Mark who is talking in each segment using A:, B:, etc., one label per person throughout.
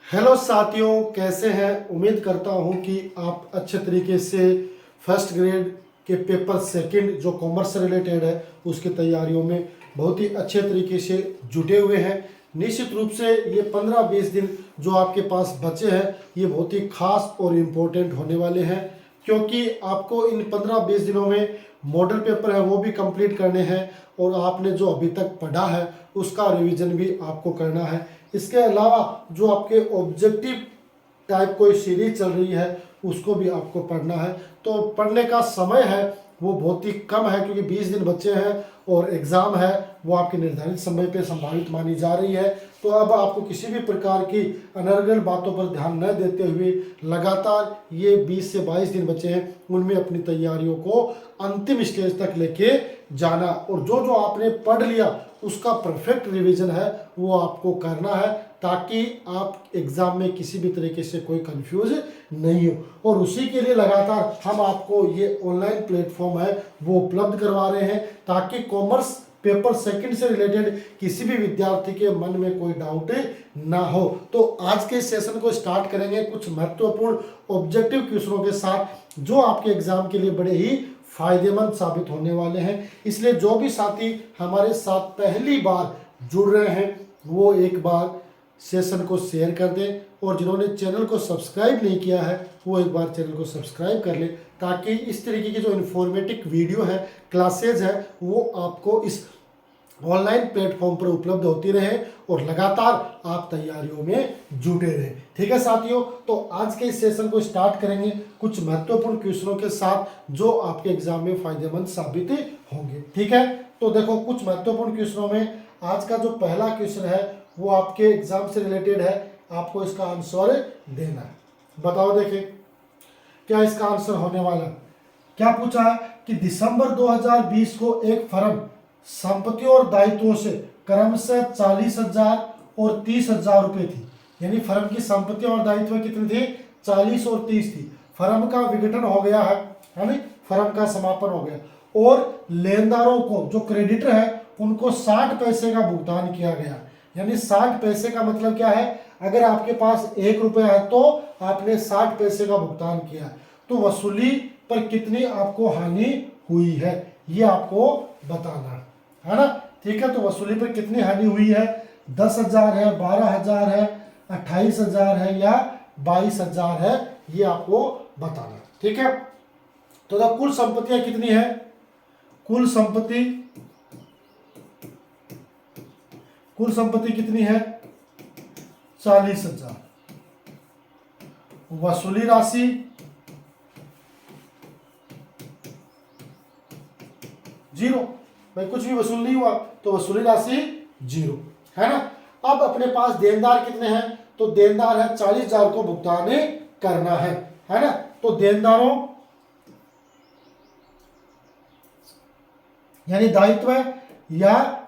A: Hello साथियों, कैसे हैं। उम्मीद करता हूं कि आप अच्छे तरीके से फर्स्ट ग्रेड के पेपर सेकंड जो कॉमर्स से रिलेटेड है उसकी तैयारियों में बहुत ही अच्छे तरीके से जुटे हुए हैं। निश्चित रूप से ये 15-20 दिन जो आपके पास बचे हैं ये बहुत ही खास और इम्पोर्टेंट होने वाले हैं, क्योंकि आपको इन 15-20 दिनों में मॉडल पेपर है वो भी कंप्लीट करने हैं और आपने जो अभी तक पढ़ा है उसका रिवीजन भी आपको करना है। इसके अलावा जो आपके ऑब्जेक्टिव टाइप कोई सीरीज चल रही है उसको भी आपको पढ़ना है। तो पढ़ने का समय है वो बहुत ही कम है, क्योंकि 20 दिन बच्चे हैं और एग्ज़ाम है वो आपके निर्धारित समय पे संभावित मानी जा रही है। तो अब आपको किसी भी प्रकार की अनर्गल बातों पर ध्यान न देते हुए लगातार ये 20 से 22 दिन बचे हैं उनमें अपनी तैयारियों को अंतिम स्टेज तक लेके जाना, और जो जो आपने पढ़ लिया उसका परफेक्ट रिवीजन है वो आपको करना है, ताकि आप एग्ज़ाम में किसी भी तरीके से कोई कंफ्यूज नहीं हो। और उसी के लिए लगातार हम आपको ये ऑनलाइन प्लेटफॉर्म है वो उपलब्ध करवा रहे हैं, ताकि कॉमर्स पेपर सेकंड से रिलेटेड किसी भी विद्यार्थी के मन में कोई डाउट ना हो। तो आज के सेशन को स्टार्ट करेंगे कुछ महत्वपूर्ण ऑब्जेक्टिव क्वेश्चनों के साथ जो आपके एग्जाम के लिए बड़े ही फायदेमंद साबित होने वाले हैं। इसलिए जो भी साथी हमारे साथ पहली बार जुड़ रहे हैं वो एक बार सेशन को शेयर कर दें, और जिन्होंने चैनल को सब्सक्राइब नहीं किया है वो एक बार चैनल को सब्सक्राइब कर ले, ताकि इस तरीके की जो इन्फॉर्मेटिव वीडियो है, क्लासेज है, वो आपको इस ऑनलाइन प्लेटफॉर्म पर उपलब्ध होती रहे और लगातार आप तैयारियों में जुटे रहे। ठीक है साथियों, तो आज के इस सेशन को स्टार्ट करेंगे कुछ महत्वपूर्ण क्वेश्चनों के साथ जो आपके एग्जाम में फायदेमंद साबित होंगे। ठीक है, तो देखो कुछ महत्वपूर्ण क्वेश्चनों में आज का जो पहला क्वेश्चन है वो आपके एग्जाम से रिलेटेड है, आपको इसका आंसर देना है। बताओ देखें क्या इसका आंसर होने वाला। क्या पूछा है कि दिसंबर 2020 को एक फर्म संपत्तियों और दायित्वों से क्रमशः 40,000 और 30,000 रुपए थी। यानी फर्म की संपत्तियां और दायित्व कितनी थी? 40 और 30 थी। फर्म का विघटन हो गया है ना, फर्म का समापन हो गया, और लेनदारों को जो क्रेडिटर है उनको 60 पैसे का भुगतान किया गया। यानी 60 पैसे का मतलब क्या है? अगर आपके पास 1 रुपया है तो आपने 60 पैसे का भुगतान किया, तो वसूली पर कितनी आपको हानि हुई है ये आपको बताना है ना। ठीक है, तो वसूली पर कितनी हानि हुई है? 10,000 है, 12,000 है, 28,000 है या 22,000 है, ये आपको बताना। ठीक है, तो कुल संपत्तियां कितनी है? कुल संपत्ति कितनी है? 40,000। वसूली राशि 0। भाई कुछ भी वसूल नहीं हुआ तो वसूली राशि 0 है ना। अब अपने पास देनदार कितने हैं? तो देनदार है 40,000 को भुगतान करना है ना। तो देनदारों यानी दायित्व या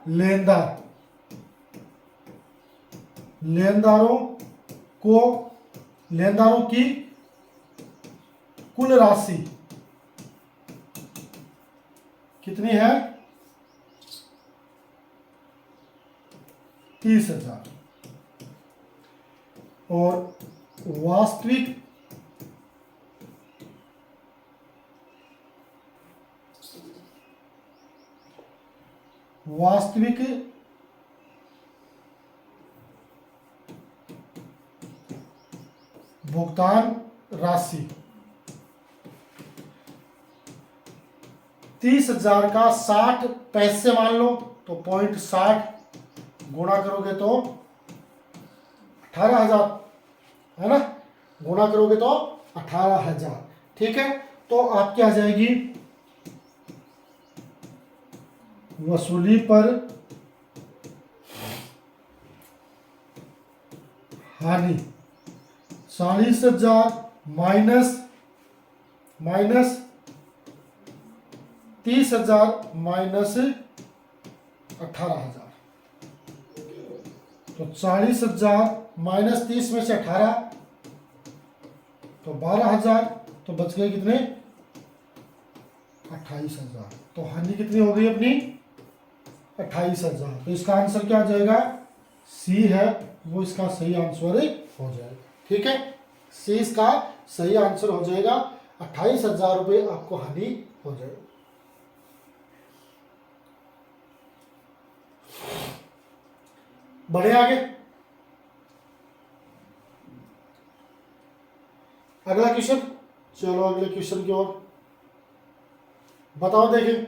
A: लेनदारों की कुल राशि कितनी है? 30,000। और वास्तविक भुगतान राशि 30,000 का 60 पैसे मान लो, तो 0.60 गुणा करोगे तो 18,000 है ना। गुणा करोगे तो 18,000। ठीक है, तो आपकी आ जाएगी वसूली पर हानि 40,000 माइनस 30,000 माइनस 18,000। तो 40,000 माइनस 30 में से 18 तो 12,000, तो बच गए कितने? 28,000। तो हानि कितनी हो गई अपनी? 28,000। तो इसका आंसर क्या आ जाएगा? सी है वो इसका सही आंसर हो जाएगा। ठीक है, सी इसका सही आंसर हो जाएगा। 28,000 रुपये आपको हानि हो जाएगा। बढ़े आगे, अगला क्वेश्चन। चलो अगले क्वेश्चन की ओर बताओ। देखें,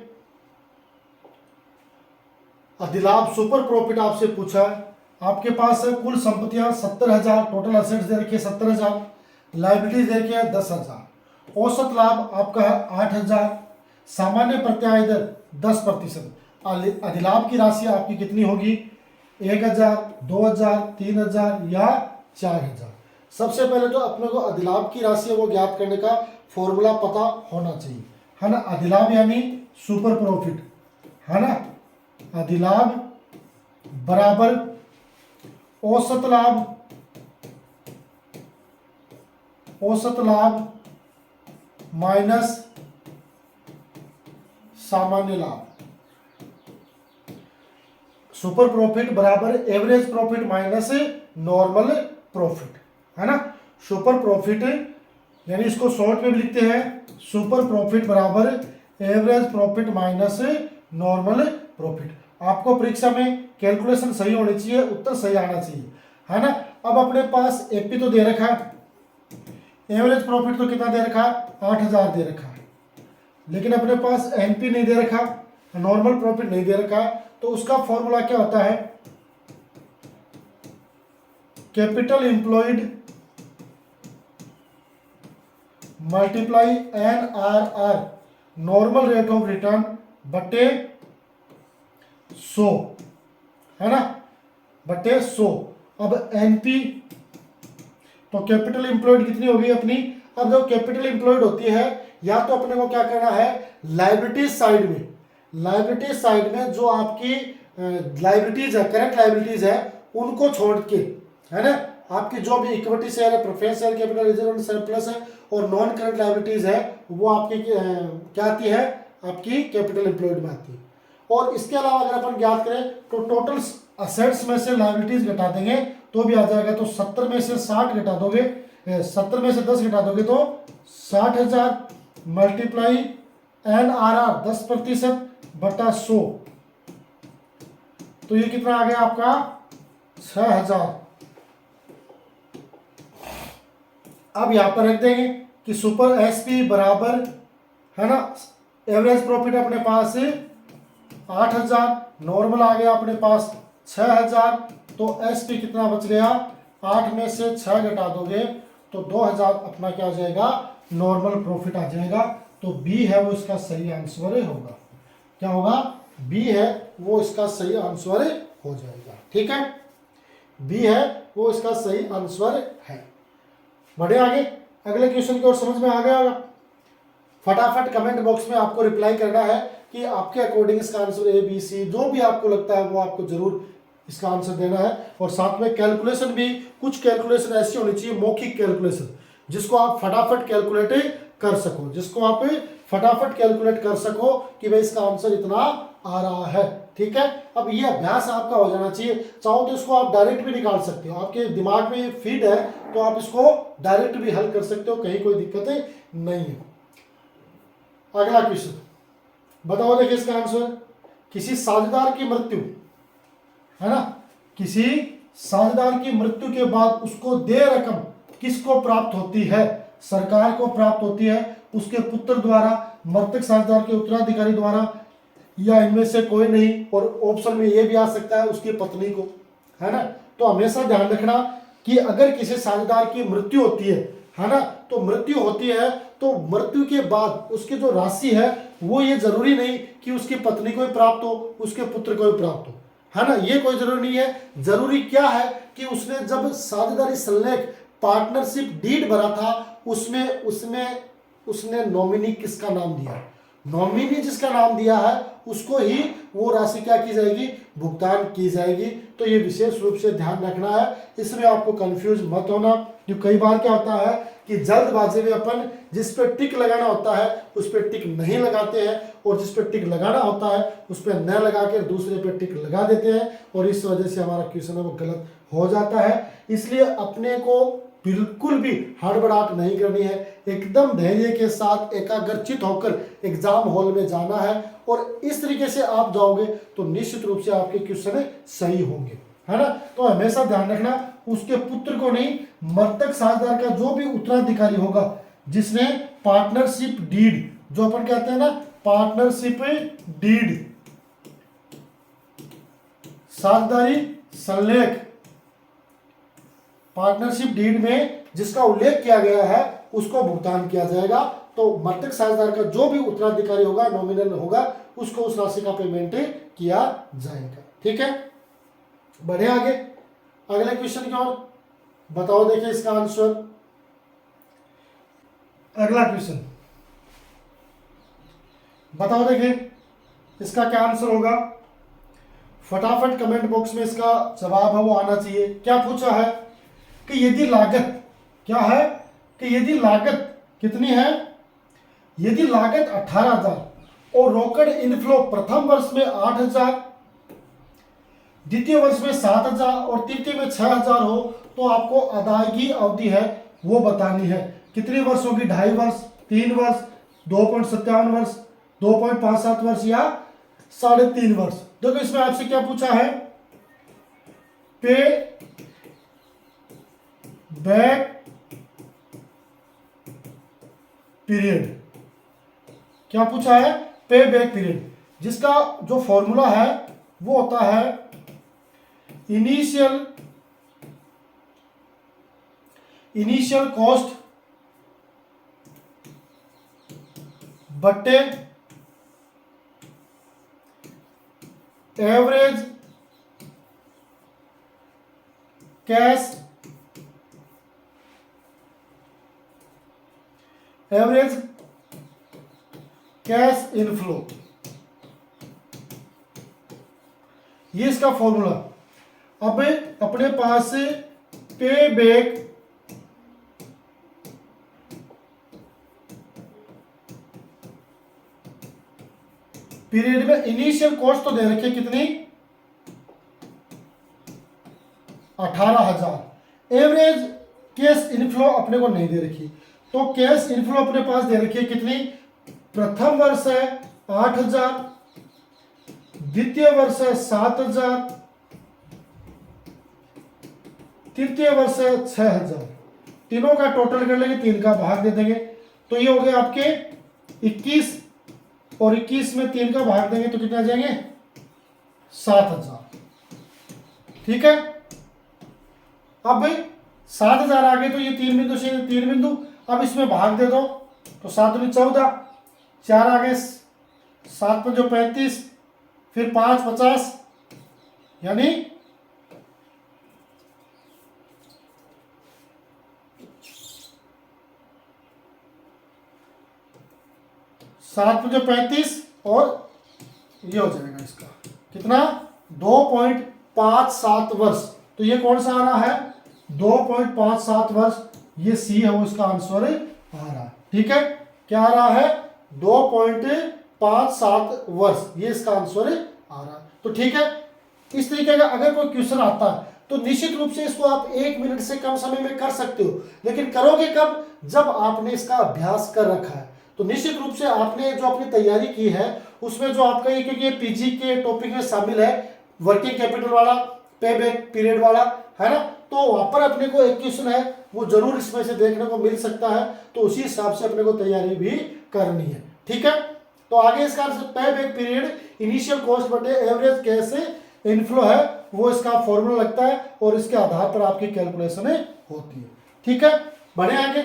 A: अधिलाभ सुपर प्रॉफिट आपसे पूछा है। आपके पास है कुल संपत्तियां 70,000, टोटल असेट्स दे रखी है 70,000, लाइबिलिटीज दे रखी है 10,000, औसत लाभ आपका है 8,000, सामान्य प्रत्याय दर 10%। अधिलाभ की राशि आपकी कितनी होगी? 1,000, 2,000, 3,000 या 4,000। सबसे पहले तो अपने को अधिलाभ की राशि है वो ज्ञात करने का फॉर्मूला पता होना चाहिए, है ना। अधिलाभ यानी सुपर प्रॉफिट, है ना। अधिलाभ बराबर औसत लाभ, औसत लाभ माइनस सामान्य लाभ। सुपर प्रॉफिट बराबर average profit minus normal profit, है ना। सुपर प्रॉफिट यानी इसको शॉर्ट में भी लिखते हैं, सुपर प्रॉफिट बराबर average profit minus normal profit. आपको परीक्षा में कैलकुलेशन सही होनी चाहिए, उत्तर सही आना चाहिए, है ना। अब अपने पास एपी तो दे रखा, एवरेज प्रॉफिट तो कितना दे रखा? 8,000 दे रखा, लेकिन अपने पास एनपी नहीं दे रखा, नॉर्मल प्रॉफिट नहीं दे रखा। तो उसका फॉर्मूला क्या होता है? Capital employed multiply NRR, normal rate of return बटे 100, है ना, बटे 100। अब एनपी तो कैपिटल एम्प्लॉयड कितनी होगी अपनी? अब जो कैपिटल एम्प्लॉयड होती है, या तो अपने को क्या करना है, लाइबिलिटीज साइड में, लाइबिलिटीज साइड में जो आपकी लाइबिलिटीज है, करंट लाइबिलिटीज है, उनको छोड़ के, है ना, आपकी जो भी इक्विटी शेयर है, preference share, capital reserve, surplus है और नॉन करंट लाइबिलिटीज है, वो आपकी क्या आती है? आपकी कैपिटल एम्प्लॉयड में आती है। और इसके अलावा अगर अपन ज्ञात करें तो टोटल असेट्स में से लाइबिलिटीज घटा देंगे तो भी आ जाएगा। तो 70 में से 60 घटा दोगे, 70 में से 10 घटा दोगे तो 60,000 मल्टीप्लाई NRR 10% बटा 100, तो ये कितना आ गया आपका? 6,000। अब यहां पर रख देंगे कि सुपर एसपी बराबर, है ना, एवरेज प्रॉफिट अपने पास 8,000, नॉर्मल आ गया अपने पास 6,000, तो एसपी कितना बच गया? 8 में से 6 घटा दोगे तो 2,000 अपना क्या आ जाएगा? नॉर्मल प्रॉफिट आ जाएगा। तो बी है वो इसका सही आंसर होगा। क्या होगा? बी है वो इसका सही आंसर हो जाएगा। ठीक है, बी है वो इसका सही आंसर है। बढ़े आगे, अगले क्वेश्चन की ओर समझ में आ गया होगा। फटाफट कमेंट बॉक्स में आपको रिप्लाई करना है कि आपके अकॉर्डिंग इसका आंसर ए बी सी जो भी आपको लगता है वो आपको जरूर इसका आंसर देना है। और साथ में कैलकुलेशन भी, कुछ कैलकुलेशन ऐसी होनी चाहिए, मौखिक कैलकुलेशन, जिसको आप फटाफट कैलकुलेट कर सको, जिसको आप फटाफट कैलकुलेट कर सको कि भाई इसका आंसर इतना आ रहा है। ठीक है, अब ये अभ्यास आपका हो जाना चाहिए। चाहो तो इसको आप डायरेक्ट भी निकाल सकते हो, आपके दिमाग में ये फीड है तो आप इसको डायरेक्ट भी हल कर सकते हो, कहीं कोई दिक्कत नहीं है। अगला क्वेश्चन बताओ, देखिए इसका आंसर। किसी साझेदार की मृत्यु, है ना, किसी साझेदार की मृत्यु के बाद उसको देय रकम किसको प्राप्त होती है? सरकार को प्राप्त होती है, उसके पुत्र द्वारा, मृतक साझेदार के उत्तराधिकारी द्वारा, या इनमें से कोई नहीं। और ऑप्शन में ये भी आ सकता है उसकी पत्नी को, है ना। तो हमेशा ध्यान रखना कि अगर किसी साझेदार की मृत्यु होती है ना, तो मृत्यु होती है तो मृत्यु के बाद उसकी जो राशि है वो ये जरूरी नहीं कि उसकी पत्नी को ही प्राप्त हो, उसके पुत्र को ही प्राप्त हो, है ना, ये कोई जरूरी नहीं है। जरूरी क्या है कि उसने जब साझेदारी संलेख पार्टनरशिप डीड भरा था उसमें उसने नॉमिनी किसका नाम दिया, नॉमिनी जिसका नाम दिया है उसको ही वो राशि क्या की जाएगी, भुगतान की जाएगी। तो ये विशेष रूप से ध्यान रखना है, इसमें आपको कंफ्यूज मत होना। जो कई बार क्या होता है कि जल्दबाजी में अपन जिस पे टिक लगाना होता है उस पे टिक नहीं लगाते हैं, और जिस पे टिक लगाना होता है उस पे न लगा कर दूसरे पे टिक लगा देते हैं, और इस वजह से हमारा क्वेश्चन है वो गलत हो जाता है। इसलिए अपने को बिल्कुल भी हड़बड़ाहट नहीं करनी है, एकदम धैर्य के साथ एकाग्रचित होकर एग्जाम हॉल में जाना है, और इस तरीके से आप जाओगे तो निश्चित रूप से आपके क्वेश्चन सही होंगे, है ना। तो हमेशा ध्यान रखना, उसके पुत्र को नहीं, मृतक साझेदार का जो भी उत्तराधिकारी होगा जिसने पार्टनरशिप डीड, जो अपन कहते हैं ना पार्टनरशिप डीड, साझेदारी संलेख, पार्टनरशिप डीड में जिसका उल्लेख किया गया है उसको भुगतान किया जाएगा। तो मृतक साझेदार का जो भी उत्तराधिकारी होगा, नॉमिनल होगा, उसको उस राशि का पेमेंट किया जाएगा। ठीक है, बढ़े आगे। अगले क्वेश्चन की ओर बताओ, देखिए इसका आंसर। अगला क्वेश्चन बताओ, देखिए इसका क्या आंसर होगा। फटाफट कमेंट बॉक्स में इसका जवाब है वो आना चाहिए। क्या पूछा है कि यदि लागत, क्या है कि यदि लागत कितनी है, यदि लागत 18,000 और रोकड़ इनफ्लो प्रथम वर्ष में 8,000, द्वितीय वर्ष में 7,000 और तृतीय में 6,000 हो, तो आपको अदायगी अवधि है वो बतानी है। कितनी वर्ष होगी, 2.5 वर्ष, 3 वर्ष, 2.57 वर्ष, 2.57 वर्ष या 3.5 वर्ष। देखो इसमें आपसे क्या पूछा है, पे बैक पीरियड, क्या पूछा है, पे बैक पीरियड, जिसका जो फॉर्मूला है वो होता है इनिशियल कॉस्ट बट्टे एवरेज कैश इनफ्लो, ये इसका फॉर्मूला। अब अपने पास पे बैक पीरियड में इनिशियल कॉस्ट तो दे रखी है कितनी, 18,000। एवरेज कैश इनफ्लो अपने को नहीं दे रखी, तो कैश इनफ्लो अपने पास दे रखी है कितनी, प्रथम वर्ष है 8,000, द्वितीय वर्ष है 7,000, तृतीय वर्ष है 6,000। तीनों का टोटल कर लेंगे, 3 का भाग दे देंगे, तो ये हो गए आपके 21, और 21 में 3 का भाग देंगे तो कितने आ जाएंगे, 7,000। ठीक है, अब भाई 7,000 आ गए, तो ये 3 बिंदु से 3 बिंदु, अब इसमें भाग दे दो, तो 7 दूनी 14, 4 आ गए, 7 5 35, फिर 5 50, यानी 7 5 35, और ये हो जाएगा इसका कितना, 2.57 वर्ष। तो ये कौन सा आ रहा है, 2.57 वर्ष, ये सी है वो इसका आंसर आ रहा है। ठीक है, क्या आ रहा है, 2.57 वर्ष, ये इसका आंसर आ रहा है। तो ठीक है, इस तरीके का अगर कोई क्वेश्चन आता है तो निश्चित रूप से इसको आप 1 मिनट से कम समय में कर सकते हो, लेकिन करोगे कब, जब आपने इसका अभ्यास कर रखा है। तो निश्चित रूप से आपने जो अपनी तैयारी की है उसमें जो आपका ये, क्योंकि पीजी के टॉपिक में शामिल है, वर्किंग कैपिटल वाला, पे बैक पीरियड वाला, है ना, तो वहां पर अपने को एक क्वेश्चन है वो जरूर इसमें से देखने को मिल सकता है, तो उसी हिसाब से अपने को तैयारी भी करनी है। ठीक है, तो आगे इसका पे बैक पीरियड इनिशियल कॉस्ट बटे एवरेज कैश इनफ्लो है वो इसका फॉर्मूला लगता है, और इसके आधार पर आपकी कैलकुलेशन होती है। ठीक है, बढ़े आगे।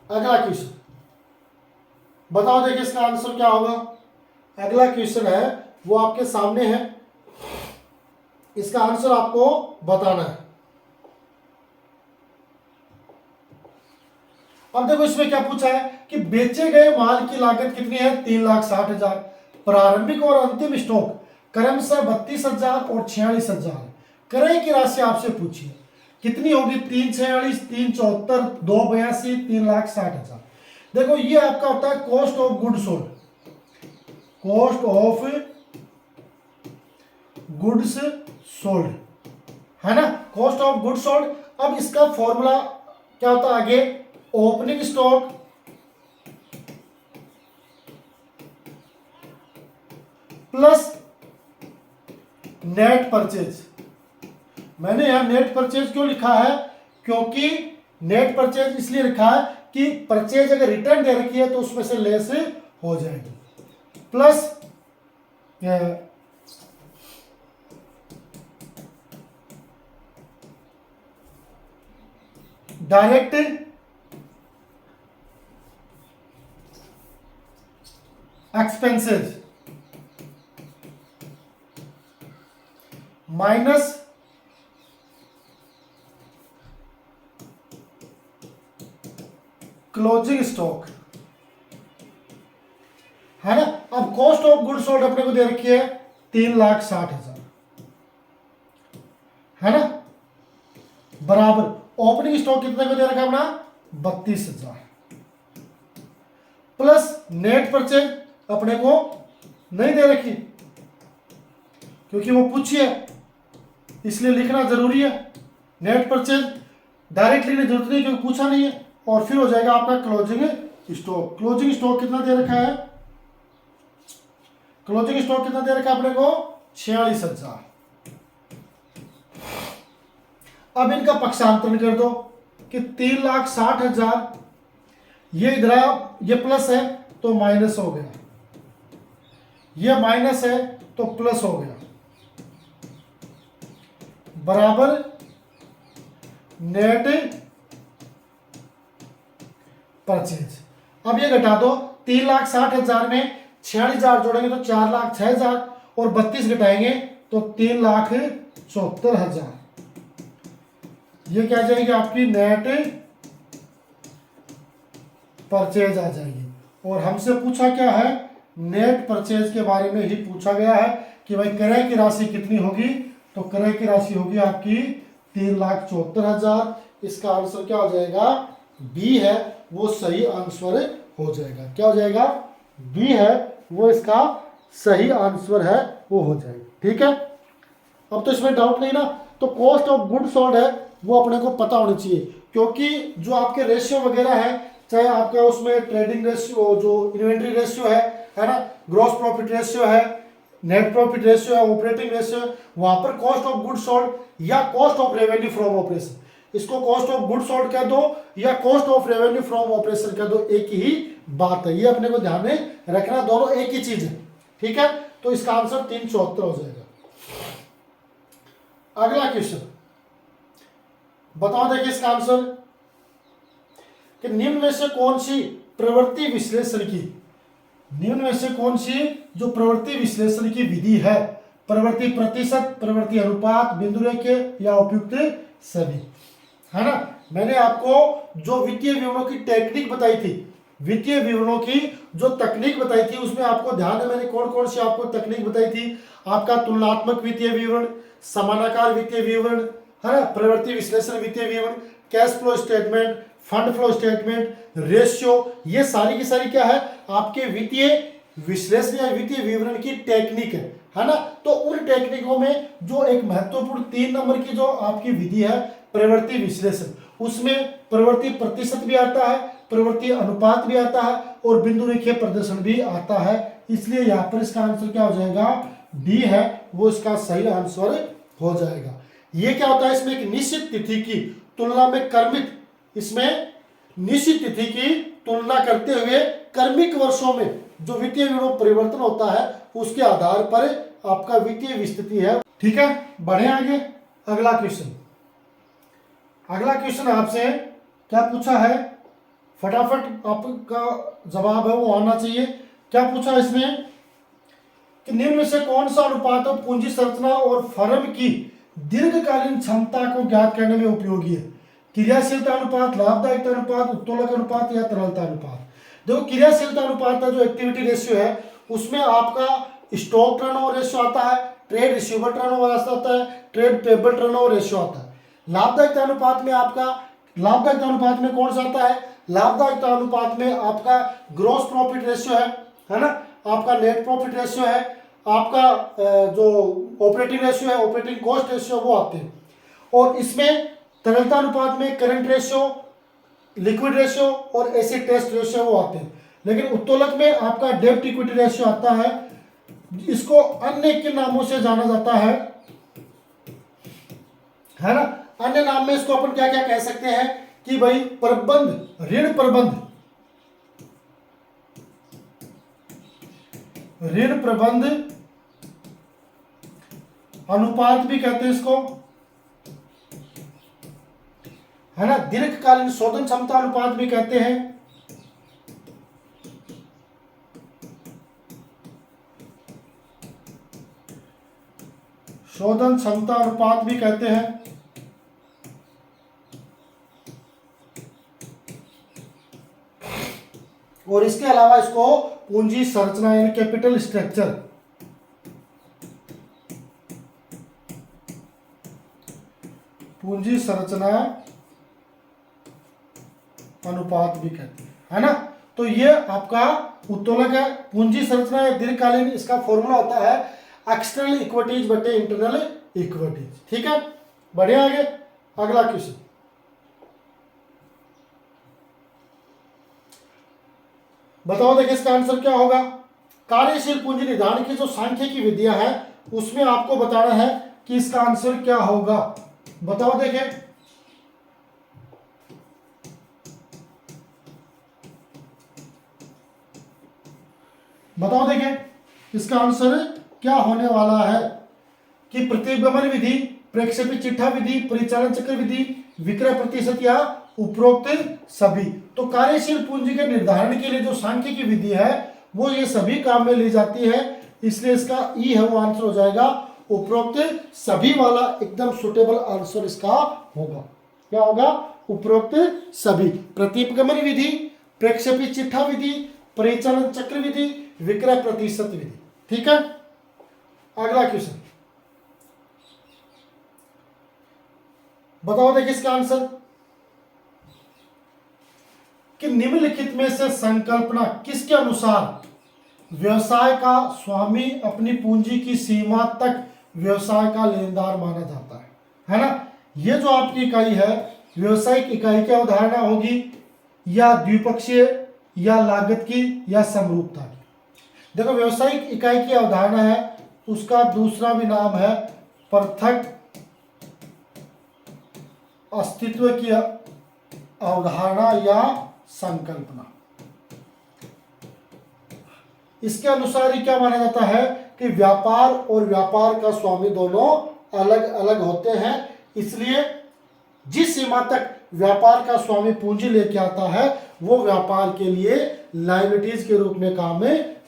A: अगला क्वेश्चन बताओ, देखिए इसका आंसर क्या होगा। अगला क्वेश्चन है वो आपके सामने है, इसका आंसर आपको बताना है। अब देखो इसमें क्या पूछा है कि बेचे गए माल की लागत कितनी है, 3,60,000। प्रारंभिक और अंतिम स्टॉक क्रमशः 32,000 और 46,000, क्रय की राशि आपसे पूछी है कितनी होगी, 346, 374, 282, 3,60,000। देखो ये आपका होता है cost of good sold, cost of goods sold, है ना, कॉस्ट ऑफ गुड्स सोल्ड। अब इसका फॉर्मूला क्या होता है आगे, opening stock plus net purchase. मैंने यहां नेट परचेज क्यों लिखा है, क्योंकि नेट परचेज इसलिए लिखा है कि परचेज अगर रिटर्न दे रखी है तो उसमें से लेस हो जाएगी, plus direct expenses minus closing stock, है ना। अब कॉस्ट ऑफ गुड सोल्ड अपने को दे रखी है 3,60,000, है ना, बराबर ओपनिंग स्टॉक कितने को दे रखा है अपना 32,000, प्लस नेट परचेज अपने को नहीं दे रखी क्योंकि वो पूछी है इसलिए लिखना जरूरी है। नेट परचेज डायरेक्ट लिखने जरूरत नहीं क्योंकि पूछा नहीं है। और फिर हो जाएगा आपका क्लोजिंग स्टॉक। क्लोजिंग स्टॉक कितना दे रखा है, क्लोजिंग स्टॉक कितना दे रखा है अपने को 46,000। अब इनका पक्षांतरण कर दो कि 3,60,000, ये इधर ये प्लस है तो माइनस हो गया, ये माइनस है तो प्लस हो गया, बराबर नेट परचेज। अब ये घटा दो, 3,60,000 में 46,000 जोड़ेंगे तो 4,06,000 और 32 घटाएंगे तो 3,74,000। ये क्या जाएगी आपकी नेट परचेज आ जाएगी। और हमसे पूछा क्या है, नेट परचेज के बारे में ही पूछा गया है कि भाई क्रय की राशि कितनी होगी, तो क्रय की राशि होगी आपकी 3,74,000। इसका आंसर क्या हो जाएगा, बी है वो सही आंसर हो जाएगा। क्या हो जाएगा, बी है वो इसका सही आंसर है वो हो जाएगा। ठीक है, अब तो इसमें डाउट नहीं ना। तो कॉस्ट ऑफ गुड सोल्ड है वो अपने को पता होनी चाहिए, क्योंकि जो आपके रेशियो वगैरह है, चाहे आपका उसमें ट्रेडिंग रेशियो, जो इन्वेंट्री रेशियो है ना, ग्रॉस प्रॉफिट रेशियो है, नेट प्रॉफिट रेशियो है, ऑपरेटिंग रेशियो है, वहां पर कॉस्ट ऑफ गुड सोल्ड या cost of revenue from operation, इसको कॉस्ट ऑफ गुड सोल्ड कह दो या cost of revenue from operation कह दो, एक ही बात है। ये अपने को ध्यान में रखना, दोनों एक ही चीज है। ठीक है, तो इसका आंसर 374 हो जाएगा। अगला क्वेश्चन बताओ, देखिए इसका आंसर कि निम्न में से कौन सी प्रवृत्ति विश्लेषण की, निम्न में से कौन सी जो प्रवृत्ति विश्लेषण की विधि है, प्रवृत्ति प्रतिशत, प्रवृत्ति अनुपात, बिंदु रेखे या उपयुक्त सभी, है ना। मैंने आपको जो वित्तीय विवरणों की टेक्निक बताई थी, वित्तीय विवरणों की जो तकनीक बताई थी, उसमें आपको ध्यान है मैंने कौन कौन सी आपको तकनीक बताई थी। आपका तुलनात्मक वित्तीय विवरण, समानाकार वित्तीय विवरण, है ना, प्रवृत्ति विश्लेषण वित्तीय विवरण, cash flow statement, fund flow statement, ratio, ये सारी की सारी क्या है आपके वित्तीय विश्लेषण या वित्तीय विवरण की टेक्निक है ना। तो उन टेक्निकों में जो एक महत्वपूर्ण 3 नंबर की जो आपकी विधि है प्रवृत्ति विश्लेषण, उसमें प्रवृत्ति प्रतिशत भी आता है, प्रवृत्ति अनुपात भी आता है और बिंदु रेखीय प्रदर्शन भी आता है। इसलिए यहाँ पर इसका आंसर क्या हो जाएगा, डी है वो इसका सही आंसर हो जाएगा। ये क्या होता है, इसमें एक निश्चित तिथि की तुलना में क्रमिक, इसमें निश्चित तिथि की तुलना करते हुए क्रमिक वर्षों में जो वित्तीय विवरण परिवर्तन होता है उसके आधार पर आपका वित्तीय विस्तृति है। ठीक है, बढ़े आगे। अगला क्वेश्चन, अगला क्वेश्चन आपसे क्या पूछा है, फटाफट आपका जवाब है वो आना चाहिए। क्या पूछा इसमें कि निम्न में से कौन सा अनुपात पूंजी संरचना और फर्म की दीर्घकालीन क्षमता को ज्ञात करने में उपयोगी है, क्रियाशीलता अनुपात, लाभदायकता अनुपात, उत्तोलक अनुपात या तरलता अनुपात। देखो क्रियाशीलता अनुपात का जो एक्टिविटी रेशियो है उसमें आपका स्टॉक टर्नओवर रेशियो आता है, ट्रेड रिसीवेबल टर्नओवर आता है, ट्रेड पेबल टर्नओवर रेशियो आता है। लाभदायकता अनुपात में आपका, लाभदायकता अनुपात में कौन सा आता है? लाभदायकता अनुपात में आपका ग्रॉस प्रॉफिट रेशियो है ना, आपका नेट प्रॉफिट रेशियो है, आपका जो ऑपरेटिंग रेशियो है, ऑपरेटिंग कॉस्ट रेशियो, वो आते हैं। और इसमें तरलता अनुपात में करंट रेशियो, लिक्विड रेशियो और एसिड टेस्ट रेशियो वो आते हैं। लेकिन उत्तोलक में आपका डेब्ट इक्विटी रेशियो आता है, इसको अन्य के नामों से जाना जाता है ना। अन्य नाम में इसको अपन क्या क्या कह सकते हैं कि भाई प्रबंध, ऋण प्रबंध, ऋण प्रबंध अनुपात भी कहते हैं इसको, है ना। दीर्घकालीन शोधन क्षमता अनुपात भी कहते हैं, शोधन क्षमता अनुपात भी कहते हैं। और इसके अलावा इसको पूंजी संरचना यानी कैपिटल स्ट्रक्चर, पूंजी संरचना अनुपात भी कहते हैं, है ना। तो ये आपका उत्तोलक है। पूंजी संरचना या दीर्घकालीन, इसका फॉर्मूला होता है एक्सटर्नल इक्विटीज बटे इंटरनल इक्विटीज। ठीक है, बढ़िया। आगे अगला क्वेश्चन, बताओ देखिए इसका आंसर क्या होगा। कार्यशील पूंजी निर्धारण की जो सांख्यिकी विधियां हैं उसमें आपको बताना है कि इसका आंसर क्या होगा। बताओ देखें, बताओ देखें इसका आंसर क्या होने वाला है कि प्रतिगमन विधि, प्रेक्षेपित चिट्ठा विधि, परिचालन चक्र विधि, विक्रय प्रतिशत या उपरोक्त सभी। तो कार्यशील पूंजी के निर्धारण के लिए जो सांख्यिकी विधि है वो ये सभी काम में ली जाती है, इसलिए इसका ई है वो आंसर हो जाएगा उपरोक्त सभी वाला, एकदम सुटेबल आंसर इसका होगा। क्या होगा? उपरोक्त सभी। प्रतिगमन विधि, प्रेक्षेपित चिट्ठा विधि, परिचालन चक्र विधि, विक्रय प्रतिशत विधि। ठीक है, अगला क्वेश्चन बताओ देखिए इसका आंसर कि निम्नलिखित में से संकल्पना किसके अनुसार व्यवसाय का स्वामी अपनी पूंजी की सीमा तक व्यवसाय का लेनदार माना जाता है ना। ये जो आपकी इकाई है व्यवसायिक इकाई की अवधारणा होगी या द्विपक्षीय या लागत की या समरूपता की। देखो व्यवसायिक इकाई की अवधारणा है, उसका दूसरा भी नाम है पृथक अस्तित्व की अवधारणा या संकल्पना। इसके अनुसार ही क्या माना जाता है कि व्यापार और व्यापार का स्वामी दोनों अलग अलग होते हैं, इसलिए जिस सीमा तक व्यापार का स्वामी पूंजी लेके आता है वो व्यापार के लिए लायबिलिटीज के रूप में काम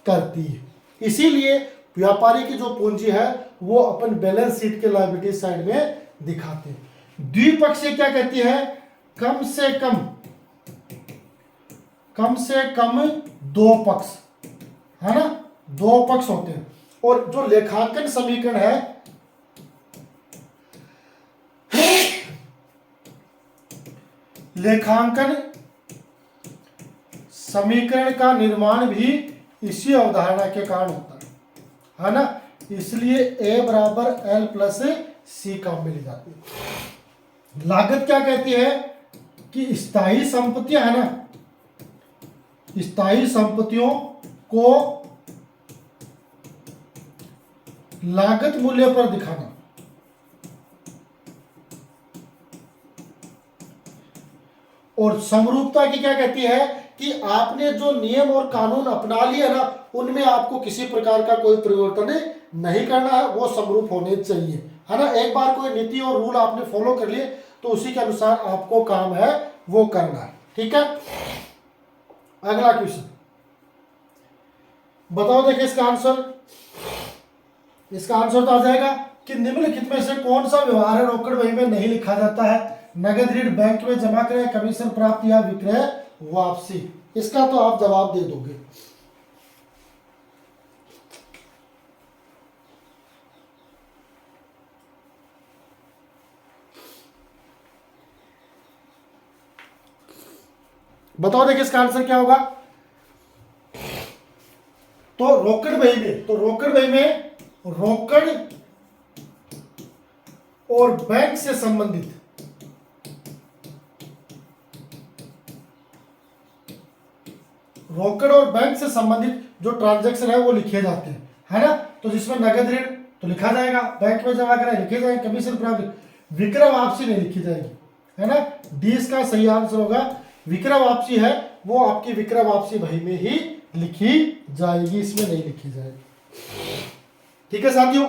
A: करती है। इसीलिए व्यापारी की जो पूंजी है वो अपन बैलेंस शीट के लायबिलिटीज साइड में दिखाते हैं। द्विपक्षीय क्या कहती है? कम से कम दो पक्ष, है ना, दो पक्ष होते हैं। और जो लेखांकन समीकरण है लेखांकन समीकरण का निर्माण भी इसी अवधारणा के कारण होता है ना। इसलिए A बराबर L प्लस C काम में ली जाती है। लागत क्या कहती है कि स्थायी संपत्तियां है ना, स्थायी संपत्तियों को लागत मूल्य पर दिखाना। और समरूपता की क्या कहती है कि आपने जो नियम और कानून अपना लिए ना उनमें आपको किसी प्रकार का कोई परिवर्तन नहीं करना है, वो समरूप होने चाहिए, है ना। एक बार कोई नीति और रूल आपने फॉलो कर लिए तो उसी के अनुसार आपको काम है वो करना है। ठीक है, अगला क्वेश्चन बताओ देखिए इसका आंसर। इसका आंसर तो आ जाएगा कि निम्नलिखित में से कौन सा व्यवहार है रोकड़ बही में नहीं लिखा जाता है? नगद ऋण बैंक में जमा करें, कमीशन प्राप्त या विक्रय वापसी। इसका तो आप जवाब दे दोगे। बताओ देखिए इसका आंसर क्या होगा। तो रोकड़ बही में, तो रोकड़ बही में रोकड़ और बैंक से संबंधित रोकड़ और बैंक से संबंधित जो ट्रांजैक्शन है वो लिखे जाते हैं, है ना। तो जिसमें नगद ऋण तो लिखा जाएगा, बैंक में जमा करें लिखे जाएंगे, कमीशन प्राप्त, विक्रय वापसी नहीं लिखी जाएगी, है ना। डी इसका सही आंसर होगा। विक्रय वापसी है वो आपकी विक्रय वापसी बही में ही लिखी जाएगी, इसमें नहीं लिखी जाएगी। ठीक है साथियों,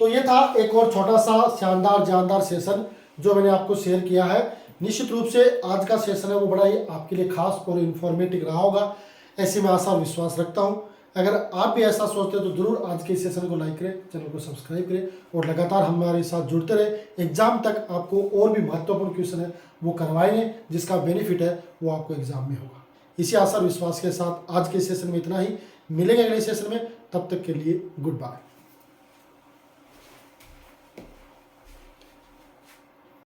A: तो ये था एक और छोटा सा शानदार जानदार सेशन जो मैंने आपको शेयर किया है। निश्चित रूप से आज का सेशन है वो बड़ा ही आपके लिए खास और इन्फॉर्मेटिव रहा होगा, ऐसी मैं आशा और विश्वास रखता हूँ। अगर आप भी ऐसा सोचते हैं तो जरूर आज के सेशन को लाइक करें, चैनल को सब्सक्राइब करें और लगातार हमारे साथ जुड़ते रहे। एग्जाम तक आपको और भी महत्वपूर्ण क्वेश्चन है वो करवाएंगे, जिसका बेनिफिट है वो आपको एग्जाम में होगा। इसी आशा और विश्वास के साथ आज के सेशन में इतना ही, मिलेंगे अगले सेशन में, तब तक के लिए गुड बाय।